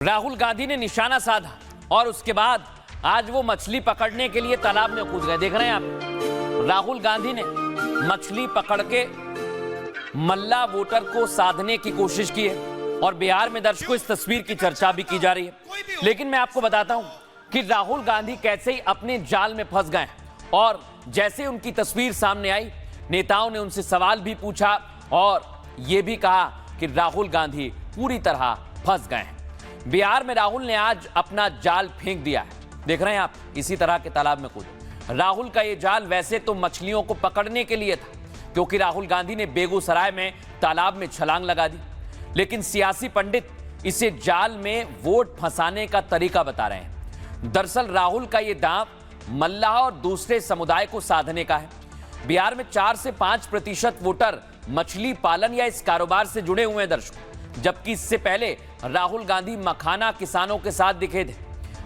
राहुल गांधी ने निशाना साधा और उसके बाद आज वो मछली पकड़ने के लिए तालाब में कूद गए। देख रहे हैं आप, राहुल गांधी ने मछली पकड़ के मल्ला वोटर को साधने की कोशिश की है और बिहार में दर्शकों इस तस्वीर की चर्चा भी की जा रही है। लेकिन मैं आपको बताता हूं कि राहुल गांधी कैसे ही अपने जाल में फंस गए और जैसे उनकी तस्वीर सामने आई, नेताओं ने उनसे सवाल भी पूछा और यह भी कहा कि राहुल गांधी पूरी तरह फंस गए हैं। बिहार में राहुल ने आज अपना जाल फेंक दिया है। देख रहे हैं आप, इसी तरह के तालाब में कूदे। राहुल का ये जाल वैसे तो मछलियों को पकड़ने के लिए था, क्योंकि राहुल गांधी ने बेगूसराय में तालाब में छलांग लगा दी, लेकिन सियासी पंडित इसे जाल में वोट फंसाने का तरीका बता रहे हैं। दरअसल राहुल का ये दांव मल्लाह और दूसरे समुदाय को साधने का है। बिहार में 4 से 5% वोटर मछली पालन या इस कारोबार से जुड़े हुए हैं दर्शकों, जबकि इससे पहले राहुल गांधी मखाना किसानों के साथ दिखे थे।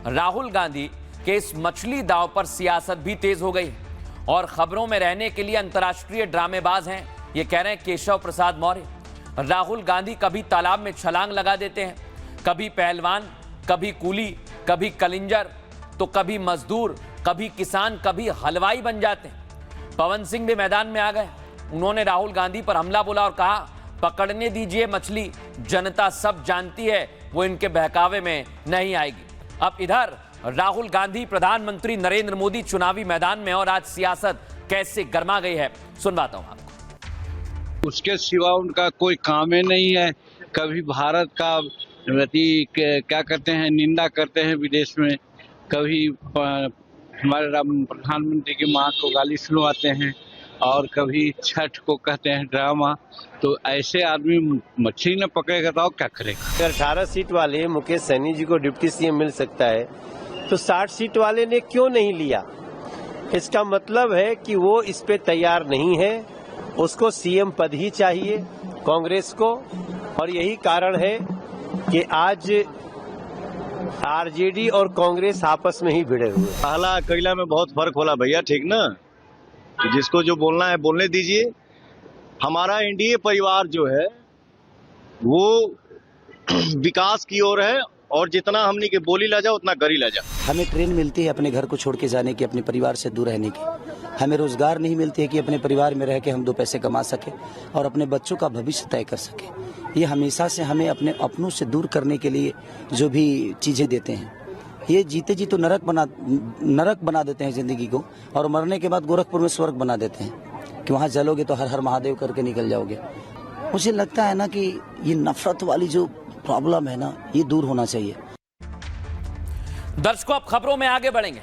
राहुल गांधी के इस मछली दांव पर सियासत भी तेज हो गई है और खबरों में रहने के लिए अंतर्राष्ट्रीय ड्रामेबाज हैं, ये कह रहे हैं केशव प्रसाद मौर्य। राहुल गांधी कभी तालाब में छलांग लगा देते हैं, कभी पहलवान, कभी कूली, कभी कलिंजर, तो कभी मजदूर, कभी किसान, कभी हलवाई बन जाते हैं। पवन सिंह भी मैदान में आ गए। उन्होंने राहुल गांधी पर हमला बोला और कहा, पकड़ने दीजिए मछली, जनता सब जानती है वो इनके बहकावे में नहीं आएगी। अब इधर राहुल गांधी प्रधानमंत्री नरेंद्र मोदी चुनावी मैदान में और आज सियासत कैसे गर्मा गई है, सुनवाता हूं आपको। उसके सिवा उनका कोई काम ही नहीं है। कभी भारत का क्या करते हैं, निंदा करते हैं विदेश में, कभी हमारे प्रधानमंत्री की मां को गाली सुनवाते हैं और कभी छठ को कहते हैं ड्रामा। तो ऐसे आदमी मछली न पकड़ेगा तो क्या करेगा। अगर 18 सीट वाले मुकेश सहनी जी को डिप्टी सीएम मिल सकता है तो 60 सीट वाले ने क्यों नहीं लिया? इसका मतलब है कि वो इस पे तैयार नहीं है। उसको सीएम पद ही चाहिए कांग्रेस को, और यही कारण है कि आज आरजेडी और कांग्रेस आपस में ही भिड़े हुए। पहला कैला में बहुत फर्क होला भैया, ठीक ना? जिसको जो बोलना है बोलने दीजिए। हमारा एनडीए परिवार जो है वो विकास की ओर है और जितना हमने के बोली ला जाओ उतना करी ला जाओ। हमें ट्रेन मिलती है अपने घर को छोड़ के जाने की, अपने परिवार से दूर रहने की। हमें रोजगार नहीं मिलती है कि अपने परिवार में रह के हम 2 पैसे कमा सके और अपने बच्चों का भविष्य तय कर सके। ये हमेशा से हमें अपने अपनों से दूर करने के लिए जो भी चीजें देते हैं, ये जीते जी तो नरक बना देते हैं जिंदगी को, और मरने के बाद गोरखपुर में स्वर्ग बना देते हैं कि वहाँ जलोगे तो हर हर महादेव करके निकल जाओगे। मुझे लगता है ना कि ये नफरत वाली जो प्रॉब्लम है ना, ये दूर होना चाहिए। दर्शकों, अब खबरों में आगे बढ़ेंगे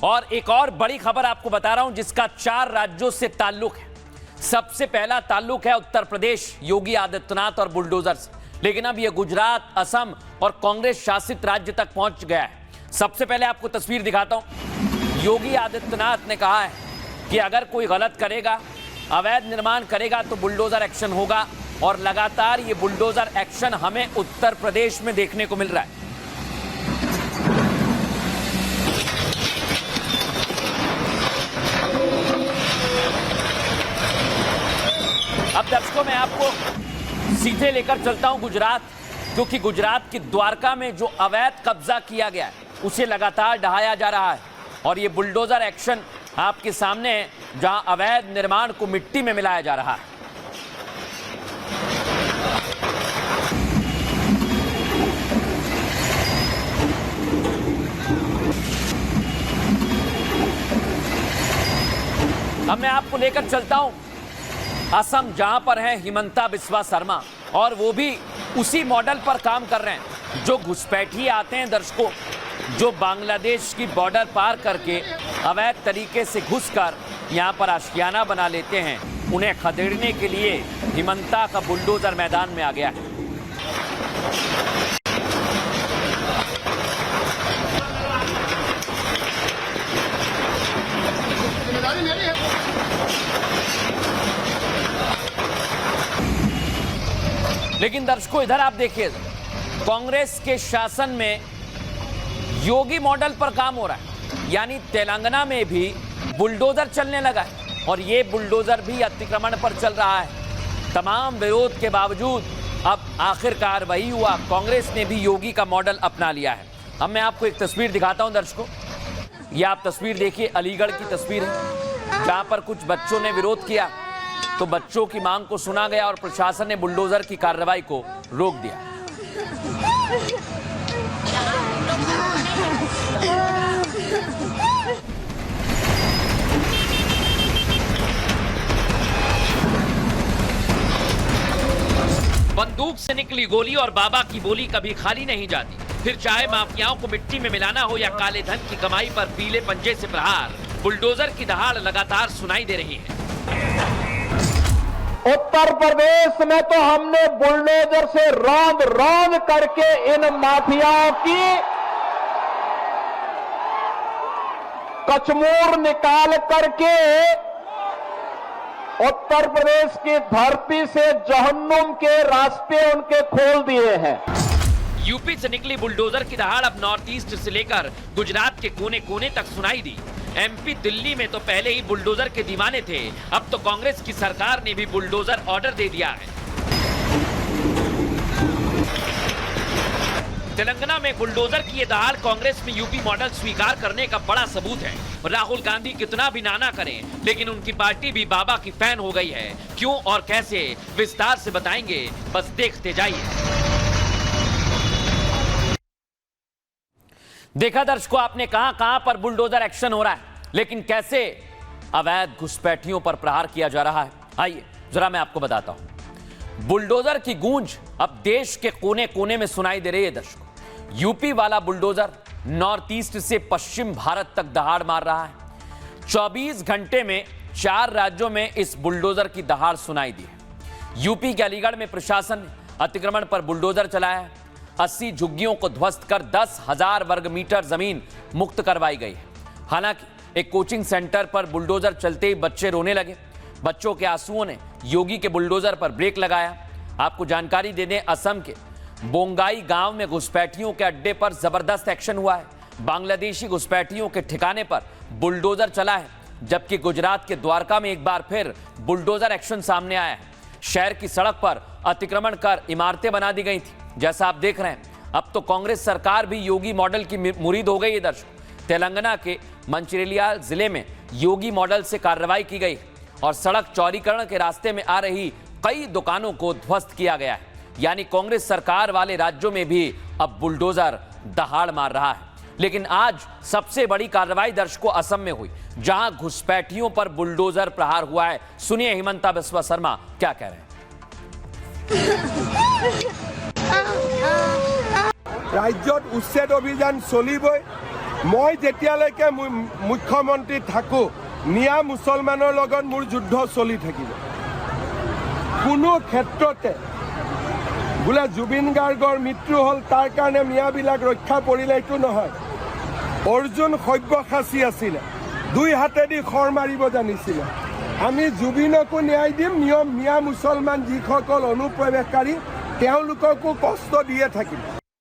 और एक और बड़ी खबर आपको बता रहा हूं जिसका 4 राज्यों से ताल्लुक है। सबसे पहला ताल्लुक है उत्तर प्रदेश, योगी आदित्यनाथ और बुलडोजर से, लेकिन अब यह गुजरात, असम और कांग्रेस शासित राज्य तक पहुंच गया है। सबसे पहले आपको तस्वीर दिखाता हूं। योगी आदित्यनाथ ने कहा है कि अगर कोई गलत करेगा, अवैध निर्माण करेगा तो बुलडोजर एक्शन होगा, और लगातार ये बुलडोजर एक्शन हमें उत्तर प्रदेश में देखने को मिल रहा है। अब दर्शकों, मैं आपको सीधे लेकर चलता हूं गुजरात, क्योंकि गुजरात की द्वारका में जो अवैध कब्जा किया गया है उसे लगातार ढहाया जा रहा है और ये बुलडोजर एक्शन आपके सामने है, जहां अवैध निर्माण को मिट्टी में मिलाया जा रहा है। अब मैं आपको लेकर चलता हूं असम, जहां पर है हिमंता बिस्वा शर्मा, और वो भी उसी मॉडल पर काम कर रहे हैं। जो घुसपैठिए आते हैं दर्शकों, जो बांग्लादेश की बॉर्डर पार करके अवैध तरीके से घुसकर यहां पर आशियाना बना लेते हैं, उन्हें खदेड़ने के लिए हिमंता का बुलडोजर मैदान में आ गया है। लेकिन दर्शकों, इधर आप देखिए, कांग्रेस के शासन में योगी मॉडल पर काम हो रहा है, यानी तेलंगाना में भी बुलडोजर चलने लगा है और ये बुलडोजर भी अतिक्रमण पर चल रहा है। तमाम विरोध के बावजूद अब आखिरकार वही हुआ, कांग्रेस ने भी योगी का मॉडल अपना लिया है। अब मैं आपको एक तस्वीर दिखाता हूं दर्शकों, ये आप तस्वीर देखिए, अलीगढ़ की तस्वीर है जहां पर कुछ बच्चों ने विरोध किया तो बच्चों की मांग को सुना गया और प्रशासन ने बुलडोजर की कार्रवाई को रोक दिया। बंदूक से निकली गोली और बाबा की बोली कभी खाली नहीं जाती। फिर चाहे माफियाओं को मिट्टी में मिलाना हो या काले धन की कमाई पर पीले पंजे से प्रहार, बुलडोजर की दहाड़ लगातार सुनाई दे रही है। उत्तर प्रदेश में तो हमने बुलडोजर से रौंद रौंद करके इन माफियाओं की कचमूर निकाल करके उत्तर प्रदेश की धरती से जहन्नुम के रास्ते उनके खोल दिए हैं। यूपी से निकली बुलडोजर की दहाड़ अब नॉर्थ ईस्ट से लेकर गुजरात के कोने कोने तक सुनाई दी। एमपी दिल्ली में तो पहले ही बुलडोजर के दीवाने थे, अब तो कांग्रेस की सरकार ने भी बुलडोजर ऑर्डर दे दिया है। तेलंगाना में बुलडोजर की ये दहाड़ कांग्रेस में यूपी मॉडल स्वीकार करने का बड़ा सबूत है। राहुल गांधी कितना भी नाना करें, लेकिन उनकी पार्टी भी बाबा की फैन हो गई है। क्यों और कैसे, विस्तार से बताएंगे, बस देखते जाइए। देखा दर्शकों आपने कहां पर बुलडोजर एक्शन हो रहा है, लेकिन कैसे अवैध घुसपैठियों पर प्रहार किया जा रहा है। आइए जरा मैं आपको बताता हूं। बुलडोजर की गूंज अब देश के कोने कोने में सुनाई दे रही है दर्शकों। यूपी वाला बुलडोजर नॉर्थ ईस्ट से पश्चिम भारत तक दहाड़ मार रहा है। 24 घंटे में 4 राज्यों में इस बुलडोजर की दहाड़ सुनाई दी है। यूपी के अलीगढ़ में प्रशासन ने अतिक्रमण पर बुलडोजर चलाया है। 80 झुग्गियों को ध्वस्त कर 10,000 वर्ग मीटर जमीन मुक्त करवाई गई है। हालांकि एक कोचिंग सेंटर पर बुलडोजर चलते ही बच्चे रोने लगे। बच्चों के आंसुओं ने योगी के बुलडोजर पर ब्रेक लगाया। आपको जानकारी दे दें, असम के बोंगाई गांव में घुसपैठियों के अड्डे पर जबरदस्त एक्शन हुआ है। बांग्लादेशी घुसपैठियों के ठिकाने पर बुलडोजर चला है, जबकि गुजरात के द्वारका में एक बार फिर बुलडोजर एक्शन सामने आया है। शहर की सड़क पर अतिक्रमण कर इमारतें बना दी गई थी, जैसा आप देख रहे हैं। अब तो कांग्रेस सरकार भी योगी मॉडल की मुरीद हो गई है दर्शकों। तेलंगाना के मंचिरेलिया जिले में योगी मॉडल से कार्रवाई की गई और सड़क चौड़ीकरण के रास्ते में आ रही कई दुकानों को ध्वस्त किया गया है। यानी कांग्रेस सरकार वाले राज्यों में भी अब बुलडोजर दहाड़ मार रहा है। लेकिन आज सबसे बड़ी कार्रवाई दर्शकों असम में हुई, जहां घुसपैठियों पर बुलडोजर प्रहार हुआ है। सुनिए हिमंता बिस्वा शर्मा क्या कह रहे हैं। राज्यत उच्छेद अभियान चलिबই। मैं जेतियाলৈকে मुख्यमंत्री थाको मिया मुसलमानर लगत मोर युद्ध चलि থাকিব। कोनो क्षेत्रते बोले जुबिन गार्गर मृत्यु हल तार कारण मियाबिलाक रक्षा परिले एटु নহয়। अर्जुन सव्यसाची आছিলে, दुई हातेदी खर मारिब जानिছিলে। आमी जुबिनको न्याय दिम, नियम मिया मुसलमान जिসকल अनुप्रवेशकारी তেওঁলোককো कष्ट दिए থাকিম।